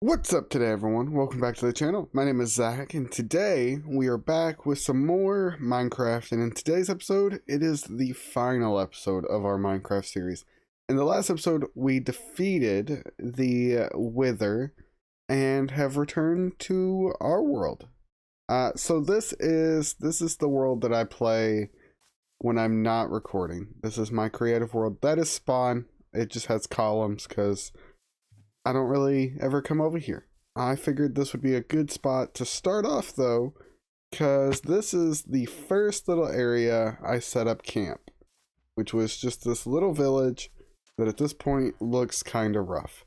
What's up today, everyone? Welcome back to the channel. My name is Zach, and today we are back with some more Minecraft, and in today's episode, it is the final episode of our Minecraft series. In the last episode, we defeated the Wither and have returned to our world. So this is the world that I play when I'm not recording. This is my creative world. That is Spawn. It just has columns because I don't really ever come over here. I figured this would be a good spot to start off though, because this is the first little area I set up camp, which was just this little village that at this point looks kind of rough.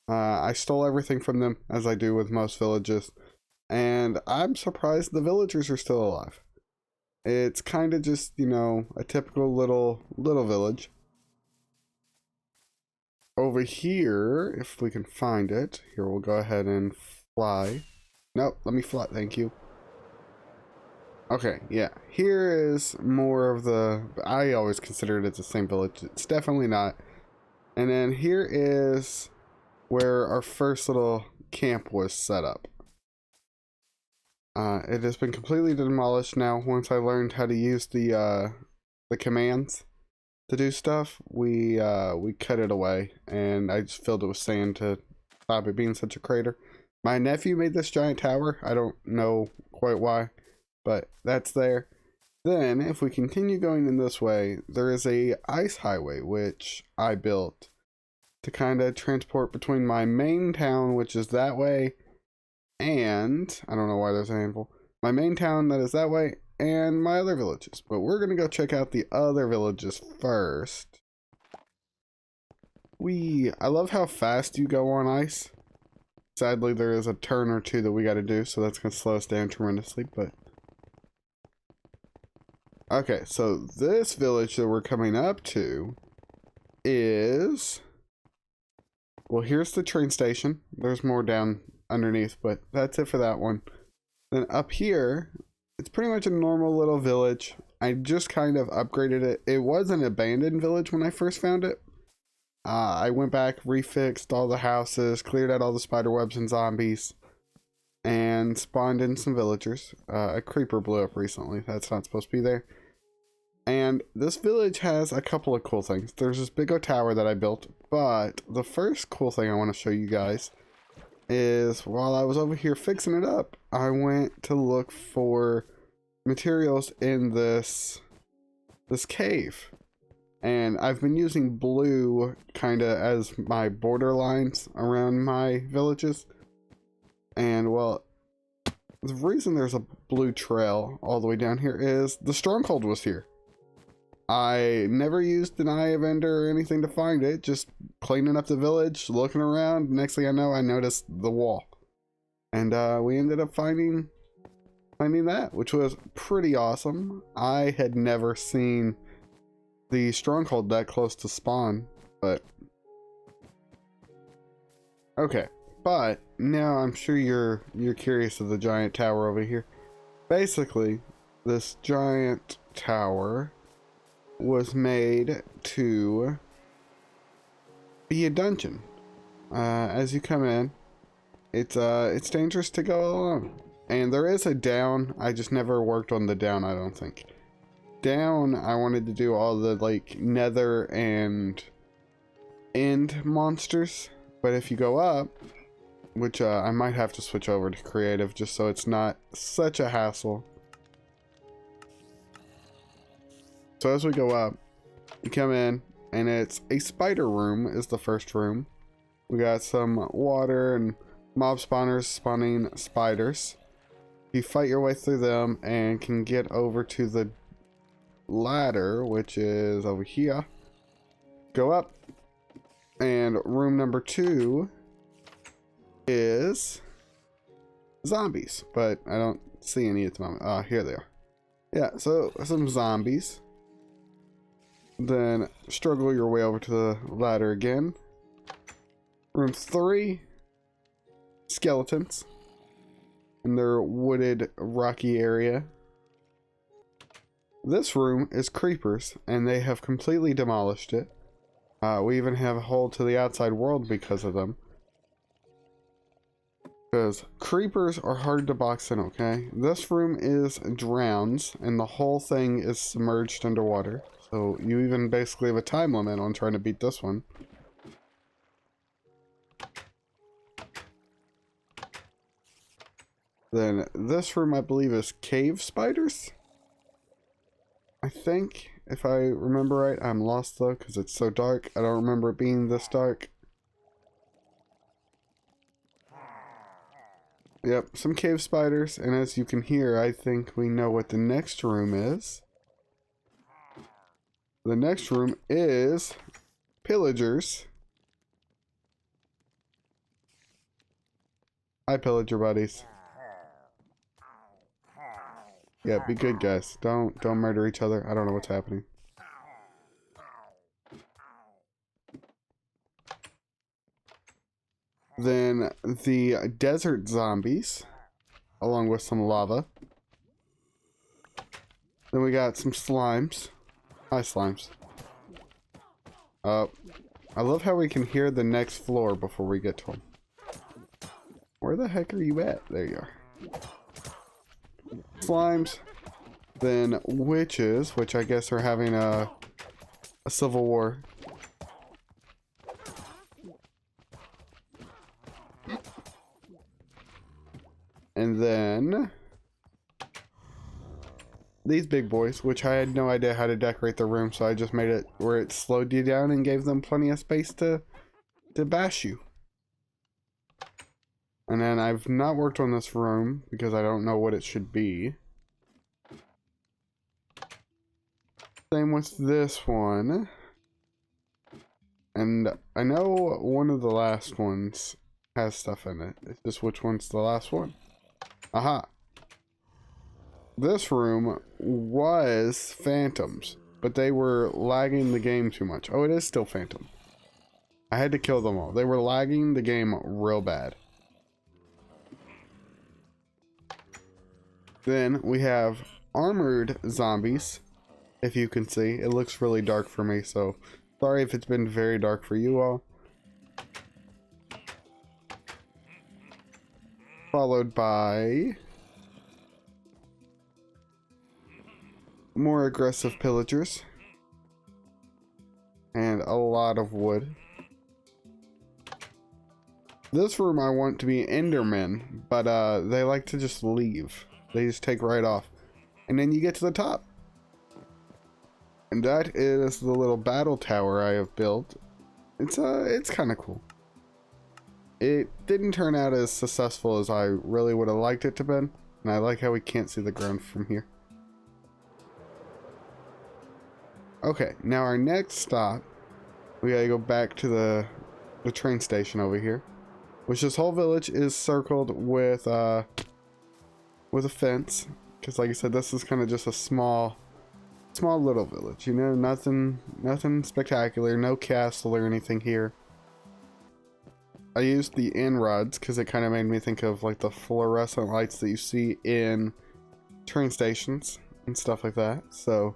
I stole everything from them, as I do with most villages, and I'm surprised the villagers are still alive. It's kind of just, you know, a typical little village. Over here, if we can find it, here we'll go ahead and fly. Nope, let me fly, thank you. Okay, yeah, here is more of the, I always considered it the same village. It's definitely not. And then here is where our first little camp was set up. It has been completely demolished now. Once I learned how to use the commands to do stuff, we cut it away, and I just filled it with sand to stop it being such a crater. My nephew made this giant tower. I don't know quite why, but that's there. Then, if we continue going in this way, there is a ice highway, which I built to kind of transport between my main town, which is that way, and I don't know why there's an anvil. My main town that is that way, and my other villages, but we're gonna go check out the other villages first. I love how fast you go on ice. Sadly, there is a turn or two that we gotta do, so that's gonna slow us down tremendously, but okay, so this village that we're coming up to is, well, here's the train station. There's more down underneath, but that's it for that one. Then up here, it's pretty much a normal little village. I just kind of upgraded it. It was an abandoned village when I first found it. I went back, refixed all the houses, cleared out all the spider webs and zombies, and spawned in some villagers. A creeper blew up recently. That's not supposed to be there. And this village has a couple of cool things. There's this big old tower that I built, but the first cool thing I want to show you guys is while I was over here fixing it up, I went to look for materials in this cave, and I've been using blue kind of as my border lines around my villages. And well, the reason there's a blue trail all the way down here is the stronghold was here. I never used an eye of Ender or anything to find it, just cleaning up the village, looking around. Next thing I know, I noticed the wall. And we ended up finding that, which was pretty awesome. I had never seen the stronghold that close to spawn, but okay. But now I'm sure you're curious of the giant tower over here. Basically, this giant tower was made to be a dungeon. As you come in, it's dangerous to go alone, and there is a down. I just never worked on the down, I don't think. Down, I wanted to do all the like nether and end monsters, but if you go up, which I might have to switch over to creative just so it's not such a hassle. So as we go up, you come in, and it's a spider room is the first room. We got some water and mob spawners spawning spiders. You fight your way through them and can get over to the ladder, which is over here. Go up, and room number 2 is zombies, but I don't see any at the moment. Here they are. Yeah, so some zombies. Then struggle your way over to the ladder again. Room 3, skeletons in their wooded rocky area. This room is creepers, and they have completely demolished it. We even have a hole to the outside world because of them. Because creepers are hard to box in, okay? This room is drowns, and the whole thing is submerged underwater. So you even basically have a time limit on trying to beat this one. Then this room, I believe, is cave spiders? I think, if I remember right. I'm lost though, because it's so dark. I don't remember it being this dark. Yep, some cave spiders, and as you can hear, I think we know what the next room is. The next room is pillagers. Hi, pillager buddies. Yeah, be good, guys. Don't murder each other. I don't know what's happening. Then the desert zombies, along with some lava. Then we got some slimes. Hi, slimes. I love how we can hear the next floor before we get to them. Where the heck are you at? There you are. Slimes. Then witches, which I guess are having a civil war. And then these big boys, which I had no idea how to decorate the room, so I just made it where it slowed you down and gave them plenty of space to bash you. And then I've not worked on this room because I don't know what it should be. Same with this one. And I know one of the last ones has stuff in it. It's just which one's the last one. Aha. This room was phantoms, but they were lagging the game too much. Oh, it is still phantom. I had to kill them all. They were lagging the game real bad. Then we have armored zombies. If you can see, it looks really dark for me, so sorry if it's been very dark for you all. Followed by more aggressive pillagers and a lot of wood. This room I want to be Endermen, but they like to just leave. They just take right off. And then you get to the top. And that is the little battle tower I have built. It's kind of cool. It didn't turn out as successful as I really would have liked it to be. And I like how we can't see the ground from here. Okay, now our next stop, we gotta go back to the train station over here. Which this whole village is circled with a fence. Because like I said, this is kind of just a small little village, you know, nothing spectacular, no castle or anything here. I used the rods because it kind of made me think of like the fluorescent lights that you see in train stations and stuff like that. So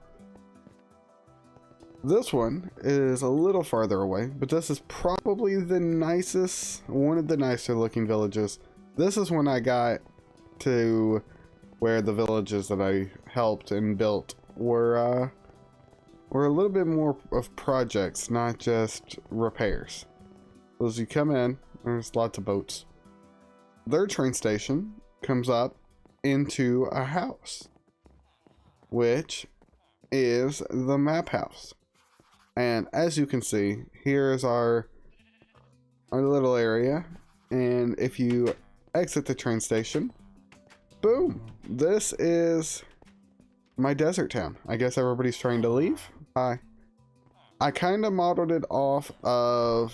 this one is a little farther away, but this is probably the nicest, one of the nicer looking villages. This is when I got to where the villages that I helped and built were a little bit more of projects, not just repairs. So as you come in, there's lots of boats. Their train station comes up into a house, which is the map house. And as you can see, here is our little area. And if you exit the train station, boom, this is my desert town. I guess everybody's trying to leave. Hi. I kind of modeled it off of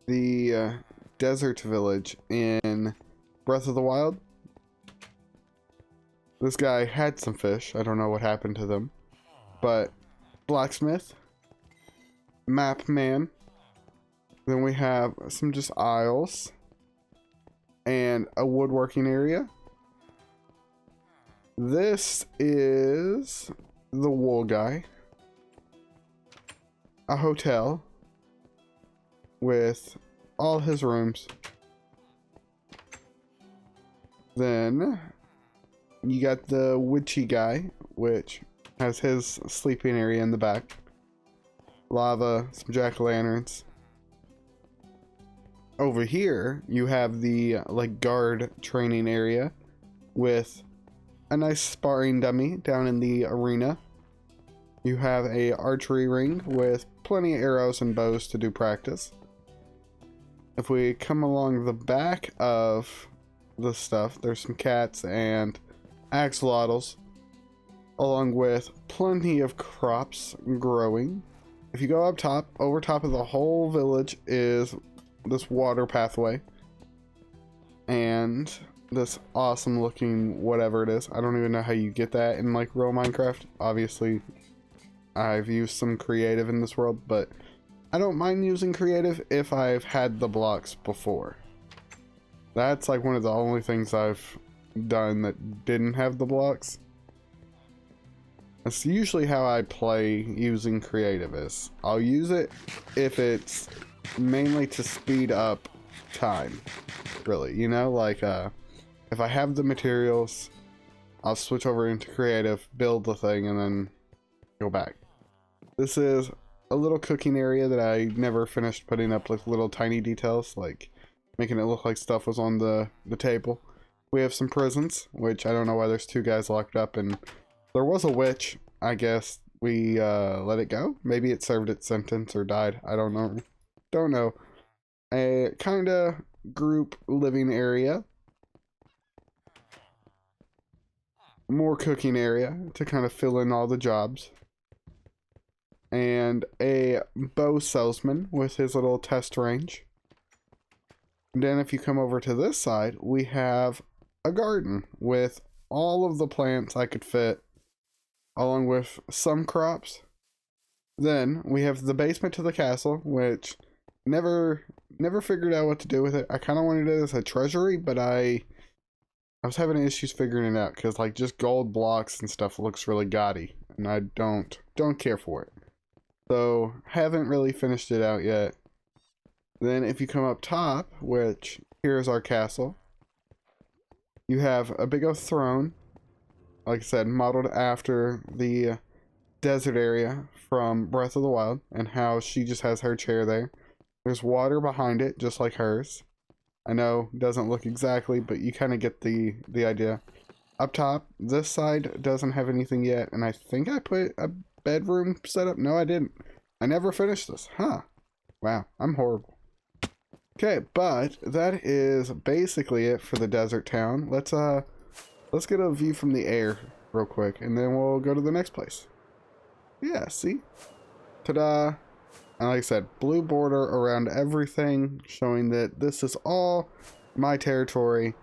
the desert village in Breath of the Wild. This guy had some fish. I don't know what happened to them. But blacksmith, map man. Then we have some just aisles and a woodworking area. This is the wool guy. A hotel with all his rooms. Then you got the witchy guy, which has his sleeping area in the back. Lava, some jack-o'-lanterns. Over here, you have the like guard training area with a nice sparring dummy down in the arena. You have a archery ring with plenty of arrows and bows to do practice. If we come along the back of the stuff, there's some cats and axolotls, along with plenty of crops growing. If you go up top, over top of the whole village is this water pathway and this awesome looking whatever it is. I don't even know how you get that in like real Minecraft. Obviously I've used some creative in this world, but I don't mind using creative if I've had the blocks before. That's like one of the only things I've done that didn't have the blocks. That's usually how I play using creative is. I'll use it if it's mainly to speed up time, really, you know, like if I have the materials, I'll switch over into creative, build the thing, and then go back. This is a little cooking area that I never finished putting up, like little tiny details, like making it look like stuff was on the table. We have some prisons, which I don't know why there's 2 guys locked up, and there was a witch. I guess we let it go. Maybe it served its sentence or died. I don't know. Don't know. A kinda group living area. More cooking area to kind of fill in all the jobs. And a bow salesman with his little test range. And then if you come over to this side, we have a garden with all of the plants I could fit, along with some crops. Then we have the basement to the castle, which never figured out what to do with it. I kind of wanted it as a treasury, but I was having issues figuring it out because like just gold blocks and stuff looks really gaudy, and I don't care for it. So haven't really finished it out yet. Then if you come up top, which here's our castle, you have a big old throne, like I said, modeled after the desert area from Breath of the Wild, and how she just has her chair there. There's water behind it, just like hers. I know, doesn't look exactly, but you kind of get the idea. Up top, this side doesn't have anything yet, and I think I put a bedroom set up. No, I didn't. I never finished this. Huh. Wow, I'm horrible. Okay, but that is basically it for the desert town. Let's get a view from the air real quick, and then we'll go to the next place. Yeah, see? Ta-da! And like I said, blue border around everything, showing that this is all my territory.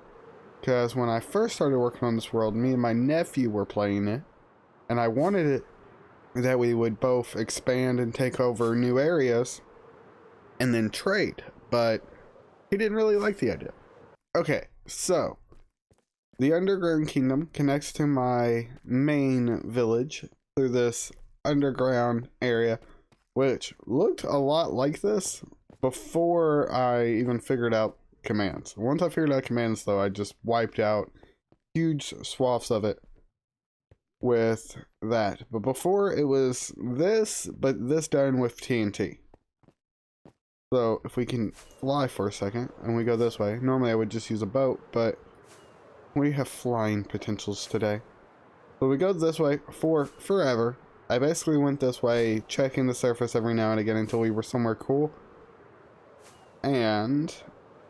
Because when I first started working on this world, me and my nephew were playing it, and I wanted it that we would both expand and take over new areas, and then trade. But he didn't really like the idea. Okay, so the underground kingdom connects to my main village through this underground area, which looked a lot like this before I even figured out commands. Once I figured out commands, though, I just wiped out huge swaths of it with that. But before, it was this, but this done with TNT. So if we can fly for a second and we go this way, normally I would just use a boat, but we have flying potentials today. So we go this way for forever. I basically went this way, checking the surface every now and again until we were somewhere cool. And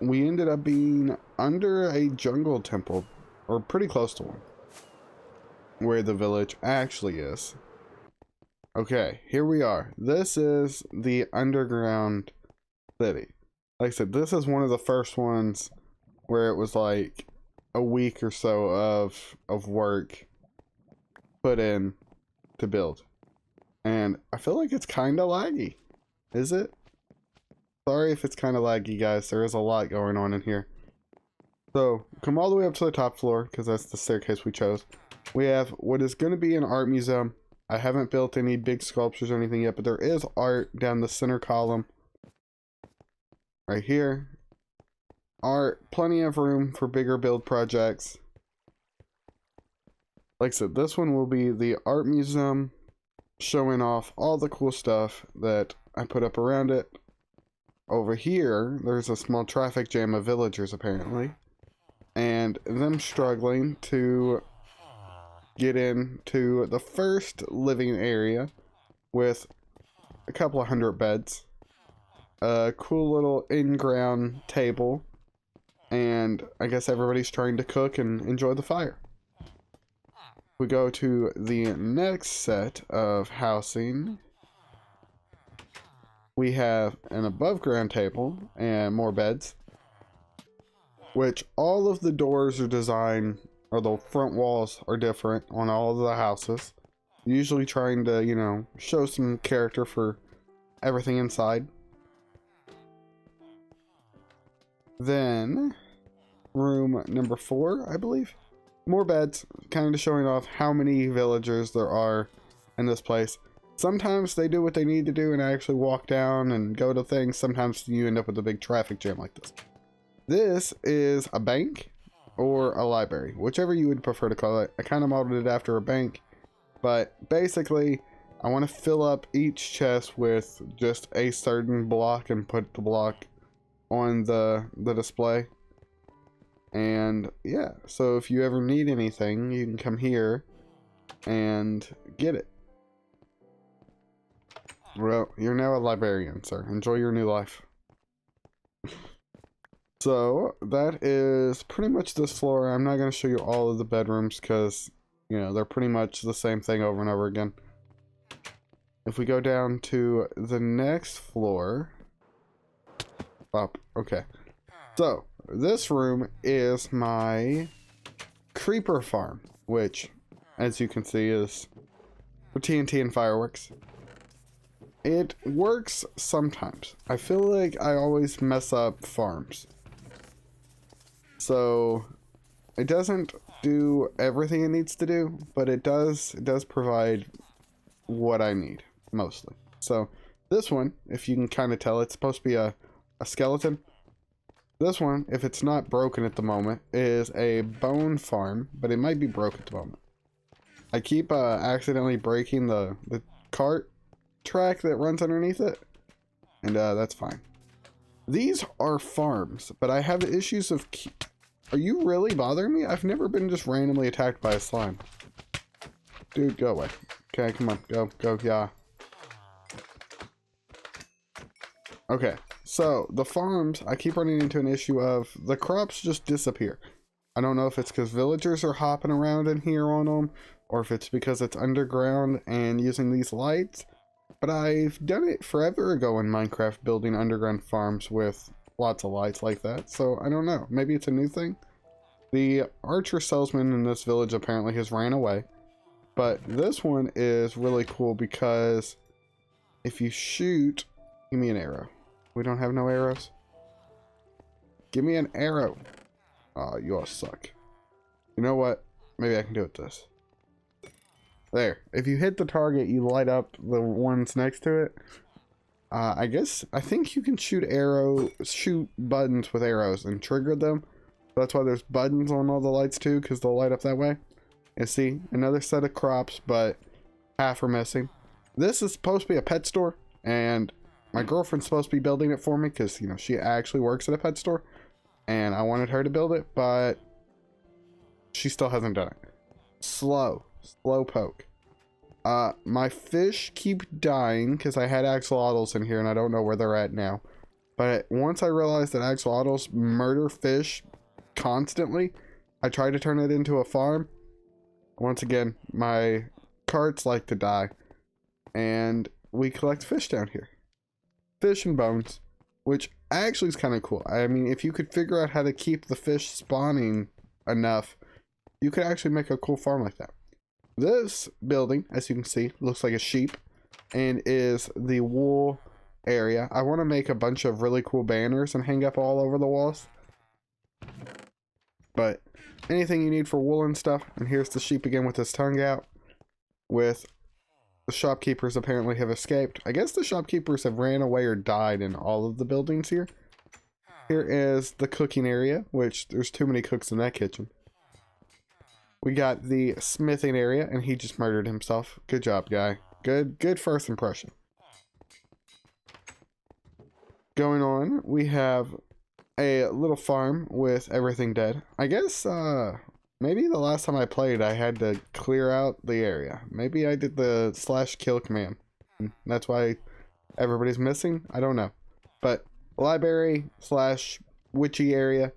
we ended up being under a jungle temple, or pretty close to one, where the village actually is. Okay, here we are. This is the underground city. Like I said, this is one of the first ones where it was like a week or so of work put in to build. And I feel like it's kind of laggy. Is it? Sorry if it's kind of laggy, guys. There is a lot going on in here. So, come all the way up to the top floor, because that's the staircase we chose. We have what is going to be an art museum. I haven't built any big sculptures or anything yet, but there is art down the center column. Right here. are plenty of room for bigger build projects. Like I said, this one will be the art museum, showing off all the cool stuff that I put up around it. Over here, there's a small traffic jam of villagers apparently, and them struggling to get into the first living area with a couple of 100 beds, a cool little in-ground table, and I guess everybody's trying to cook and enjoy the fire. We go to the next set of housing. We have an above ground table and more beds, which all of the doors are designed, or the front walls are different on all of the houses. Usually trying to, you know, show some character for everything inside. Then, room number 4, I believe. More beds, kind of showing off how many villagers there are in this place. Sometimes they do what they need to do and actually walk down and go to things. Sometimes you end up with a big traffic jam like this. This is a bank or a library, whichever you would prefer to call it. I kind of modeled it after a bank, but basically I want to fill up each chest with just a certain block and put the block on the display. And yeah, so if you ever need anything, you can come here and get it. Well, you're now a librarian, sir. Enjoy your new life. So, that is pretty much this floor. I'm not going to show you all of the bedrooms because, you know, they're pretty much the same thing over and over again. If we go down to the next floor... Up. Okay. So, this room is my creeper farm, which, as you can see, is for TNT and fireworks. It works sometimes. I feel like I always mess up farms. So, it doesn't do everything it needs to do, but it does provide what I need, mostly. So, this one, if you can kind of tell, it's supposed to be a skeleton. This one, if it's not broken at the moment, is a bone farm, but it might be broken at the moment. I keep accidentally breaking the cart track that runs underneath it, and that's fine. These are farms, but I have issues of... Are you really bothering me? I've never been just randomly attacked by a slime. Dude, go away. Okay, come on. Go, yeah. Okay, so the farms, I keep running into an issue of the crops just disappear. I don't know if it's because villagers are hopping around in here on them, or if it's because it's underground and using these lights. But I've done it forever ago in Minecraft, building underground farms with lots of lights like that. So I don't know. Maybe it's a new thing. The archer salesman in this village apparently has ran away. But this one is really cool because if you shoot... Give me an arrow. We don't have no arrows? Give me an arrow. Oh, you all suck. You know what? Maybe I can do it this. There. If you hit the target, you light up the ones next to it. I think you can shoot buttons with arrows and trigger them. That's why there's buttons on all the lights too, because they'll light up that way. And see, another set of crops, but half are missing. This is supposed to be a pet store, and my girlfriend's supposed to be building it for me because, you know, she actually works at a pet store. And I wanted her to build it, but she still hasn't done it. Slow poke. My fish keep dying because I had axolotls in here and I don't know where they're at now. But once I realized that axolotls murder fish constantly, I tried to turn it into a farm. Once again, my carts like to die. And we collect fish down here. Fish and bones, which actually is kind of cool. I mean, if you could figure out how to keep the fish spawning enough, you could actually make a cool farm like that. This building, as you can see, looks like a sheep and is the wool area. I want to make a bunch of really cool banners and hang up all over the walls. But anything you need for wool and stuff. And here's the sheep again with his tongue out. With the shopkeepers apparently have escaped. I guess the shopkeepers have ran away or died in all of the buildings here. Here is the cooking area, which there's too many cooks in that kitchen. We got the smithing area, and he just murdered himself. Good job, guy. Good first impression. Going on, we have a little farm with everything dead. I guess, maybe the last time I played, I had to clear out the area. Maybe I did the /kill command. That's why everybody's missing. I don't know. But library / witchy area.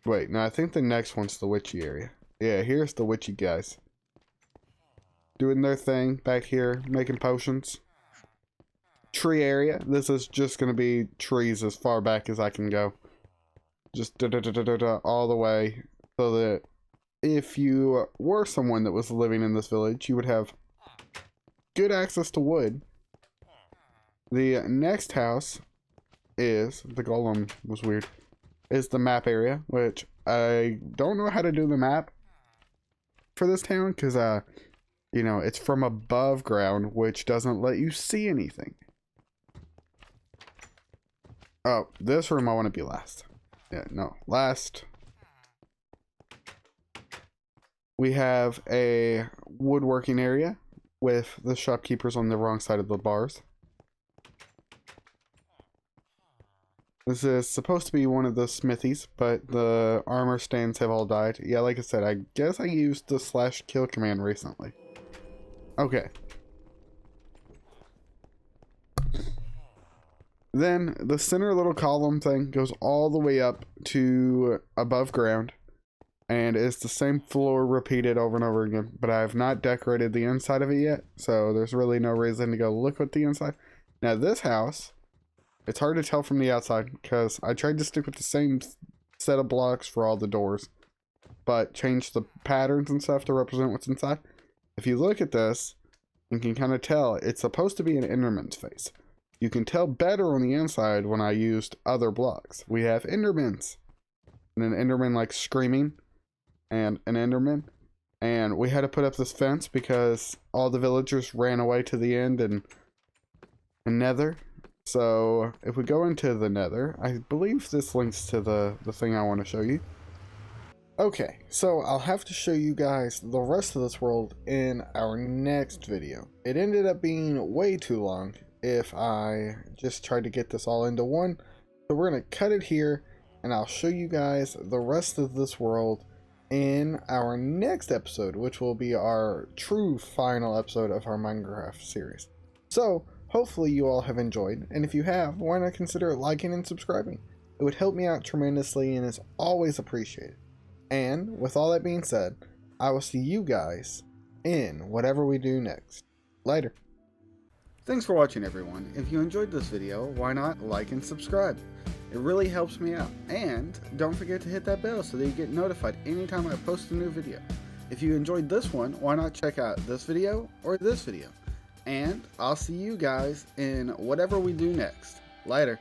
Wait, no, I think the next one's the witchy area. Yeah, here's the witchy guys. Doing their thing back here, making potions. Tree area. This is just going to be trees as far back as I can go. Just all the way. So that if you were someone that was living in this village, you would have good access to wood. The next house is, the golem was weird, is the map area, which I don't know how to do the map for this town because, you know, it's from above ground, which doesn't let you see anything. Oh, this room I want to be last. Yeah, no, last. We have a woodworking area with the shopkeepers on the wrong side of the bars. This is supposed to be one of the smithies, but the armor stands have all died. Yeah, like I said, I guess I used the /kill command recently. Okay. Then the center little column thing goes all the way up to above ground. And it's the same floor repeated over and over again. But I have not decorated the inside of it yet. So there's really no reason to go look at the inside. Now this house, it's hard to tell from the outside because I tried to stick with the same set of blocks for all the doors, but change the patterns and stuff to represent what's inside. If you look at this, you can kind of tell it's supposed to be an Enderman's face. You can tell better on the inside when I used other blocks. We have Endermans, and an Enderman like screaming, and an Enderman. And we had to put up this fence because all the villagers ran away to the end and Nether. So if we go into the Nether, I believe this links to the thing I want to show you. Okay, so I'll have to show you guys the rest of this world in our next video. It ended up being way too long if I just tried to get this all into one. So we're going to cut it here, and I'll show you guys the rest of this world in our next episode, which will be our true final episode of our Minecraft series. So hopefully you all have enjoyed, and if you have, why not consider liking and subscribing? It would help me out tremendously and is always appreciated. And with all that being said, I will see you guys in whatever we do next. Later. Thanks for watching, everyone. If you enjoyed this video, why not like and subscribe? It really helps me out. And don't forget to hit that bell so that you get notified anytime I post a new video. If you enjoyed this one, why not check out this video or this video? And I'll see you guys in whatever we do next. Later.